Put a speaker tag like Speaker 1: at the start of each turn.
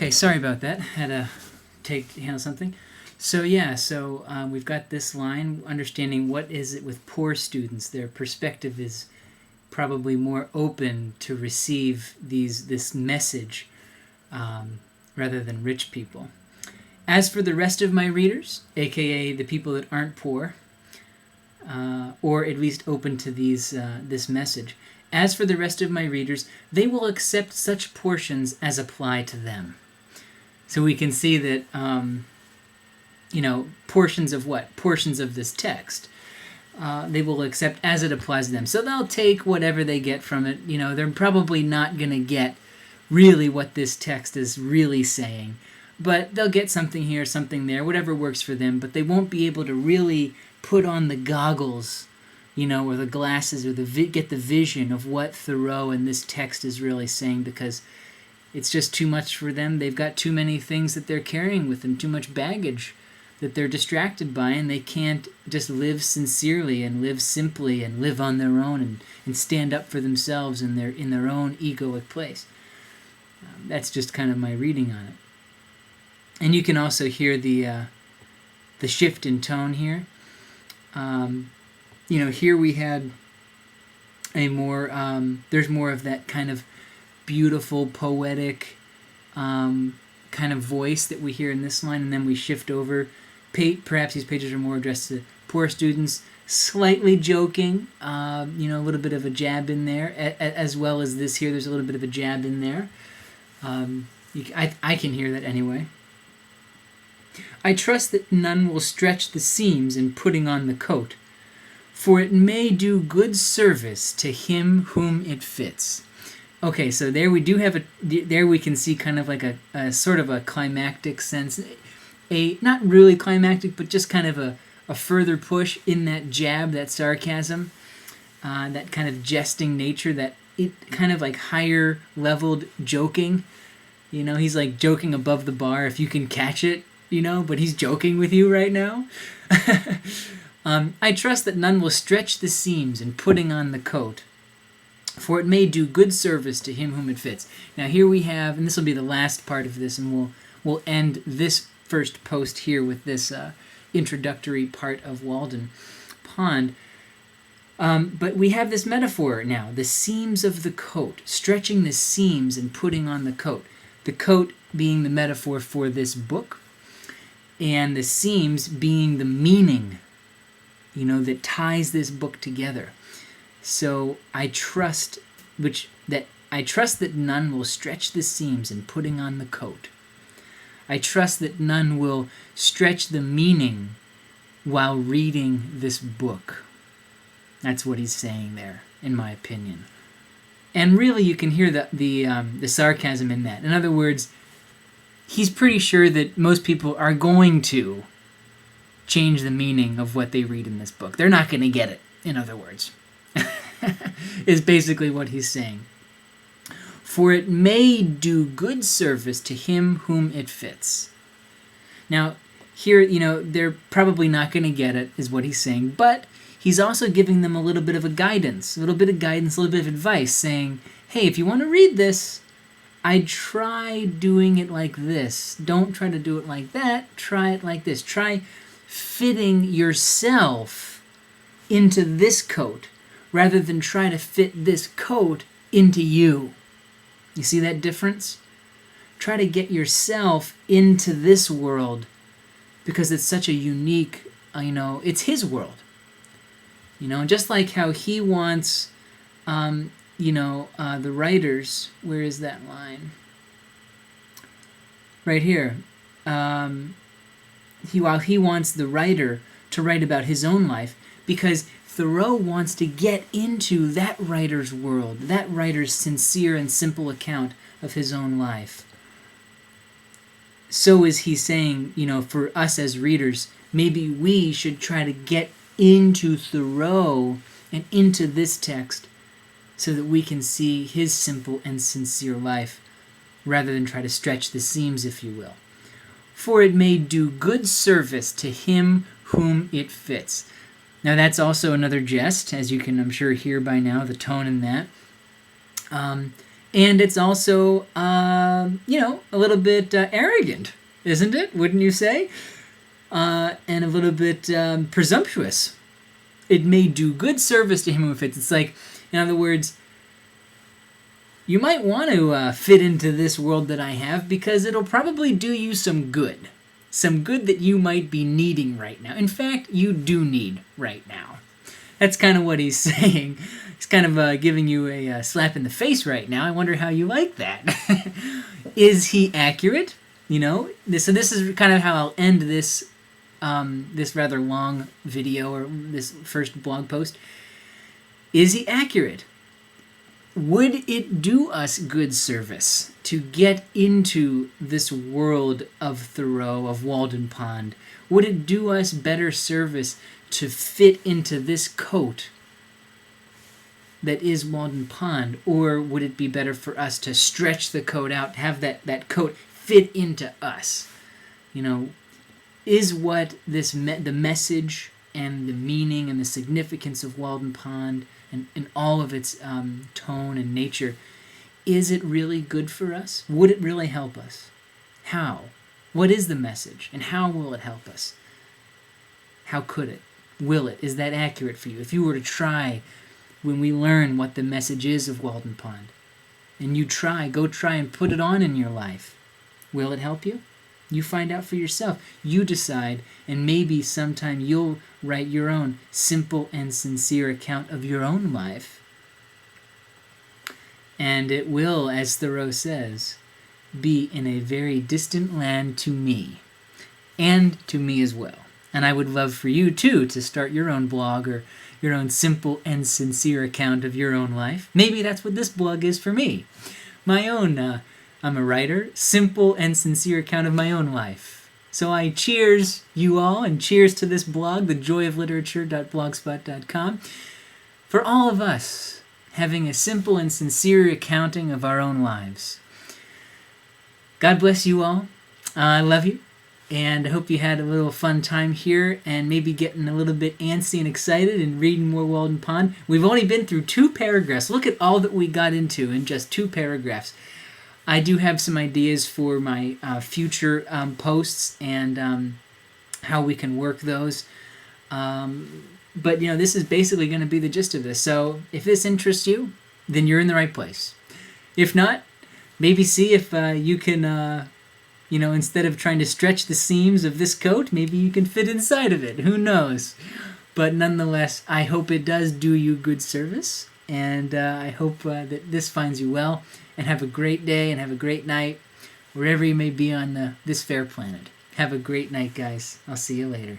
Speaker 1: Okay, sorry about that. Had to handle something. So we've got this line, understanding what is it with poor students. Their perspective is probably more open to receive this message rather than rich people. As for the rest of my readers, aka the people that aren't poor, or at least open to this message, as for the rest of my readers, they will accept such portions as apply to them. So we can see that, portions of what? Portions of this text. They will accept as it applies to them. So they'll take whatever they get from it. They're probably not going to get really what this text is really saying. But they'll get something here, something there, whatever works for them. But they won't be able to really put on the goggles, or the glasses, or get the vision of what Thoreau in this text is really saying, because it's just too much for them. They've got too many things that they're carrying with them, too much baggage that they're distracted by, and they can't just live sincerely and live simply and live on their own and stand up for themselves in their own egoic place. That's just kind of my reading on it. And you can also hear the shift in tone here. Here we had there's more of that kind of beautiful, poetic kind of voice that we hear in this line, and then we shift over. Perhaps these pages are more addressed to poor students, slightly joking, a little bit of a jab in there, as well as this here, there's a little bit of a jab in there. I can hear that anyway. I trust that none will stretch the seams in putting on the coat, for it may do good service to him whom it fits. Okay, so there we do have there we can see kind of like a sort of a climactic sense, not really climactic, but just kind of a further push in that jab, that sarcasm, that kind of jesting nature, that it kind of like higher leveled joking. He's like joking above the bar if you can catch it, but he's joking with you right now. I trust that none will stretch the seams in putting on the coat, for it may do good service to him whom it fits. Now here we have, and this will be the last part of this, and we'll end this first post here with this introductory part of Walden Pond. But we have this metaphor now, the seams of the coat, stretching the seams and putting on the coat. The coat being the metaphor for this book, and the seams being the meaning, that ties this book together. So I trust that none will stretch the seams in putting on the coat. I trust that none will stretch the meaning while reading this book. That's what he's saying there, in my opinion. And really, you can hear the sarcasm in that. In other words, he's pretty sure that most people are going to change the meaning of what they read in this book. They're not going to get it, in other words. Is basically what he's saying. For it may do good service to him whom it fits. Now, here, they're probably not going to get it, is what he's saying, but he's also giving them a little bit of guidance, a little bit of advice, saying, hey, if you want to read this, I'd try doing it like this. Don't try to do it like that. Try it like this. Try fitting yourself into this coat rather than try to fit this coat into you. You see that difference? Try to get yourself into this world because it's such a unique, it's his world. Just like how he wants, the writers, where is that line? Right here. While he wants the writer to write about his own life, because Thoreau wants to get into that writer's world, that writer's sincere and simple account of his own life. So is he saying, for us as readers, maybe we should try to get into Thoreau and into this text so that we can see his simple and sincere life rather than try to stretch the seams, if you will. For it may do good service to him whom it fits. Now that's also another jest, as you can, I'm sure, hear by now, the tone in that. And it's also, a little bit arrogant, isn't it? Wouldn't you say? And a little bit presumptuous. It may do good service to him who fits. It's like, in other words, you might want to fit into this world that I have because it'll probably do you some good. Some good that you might be needing right now. In fact, you do need right now. That's kind of what he's saying. He's kind of giving you a slap in the face right now. I wonder how you like that. Is he accurate? So this is kind of how I'll end this this rather long video or this first blog post. Is he accurate? Would it do us good service to get into this world of Thoreau, of Walden Pond? Would it do us better service to fit into this coat that is Walden Pond? Or would it be better for us to stretch the coat out, have that coat fit into us? Is what the message and the meaning and the significance of Walden Pond and all of its tone and nature, is it really good for us? Would it really help us? How? What is the message? And how will it help us? How could it? Will it? Is that accurate for you? If you were to try, when we learn what the message is of Walden Pond, and you go try and put it on in your life, will it help you? You find out for yourself. You decide, and maybe sometime you'll write your own simple and sincere account of your own life. And it will, as Thoreau says, be in a very distant land to me, and to me as well. And I would love for you, too, to start your own blog or your own simple and sincere account of your own life. Maybe that's what this blog is for me. My own I'm a writer, simple and sincere account of my own life. So I cheers you all, and cheers to this blog, thejoyofliterature.blogspot.com, for all of us having a simple and sincere accounting of our own lives. God bless you all. I love you, and I hope you had a little fun time here and maybe getting a little bit antsy and excited and reading more Walden Pond. We've only been through 2 paragraphs. Look at all that we got into in just 2 paragraphs. I do have some ideas for my future posts and how we can work those. But, this is basically going to be the gist of this. So if this interests you, then you're in the right place. If not, maybe see if you can, instead of trying to stretch the seams of this coat, maybe you can fit inside of it. Who knows? But nonetheless, I hope it does do you good service. And I hope that this finds you well. And have a great day and have a great night wherever you may be on this fair planet. Have a great night, guys. I'll see you later.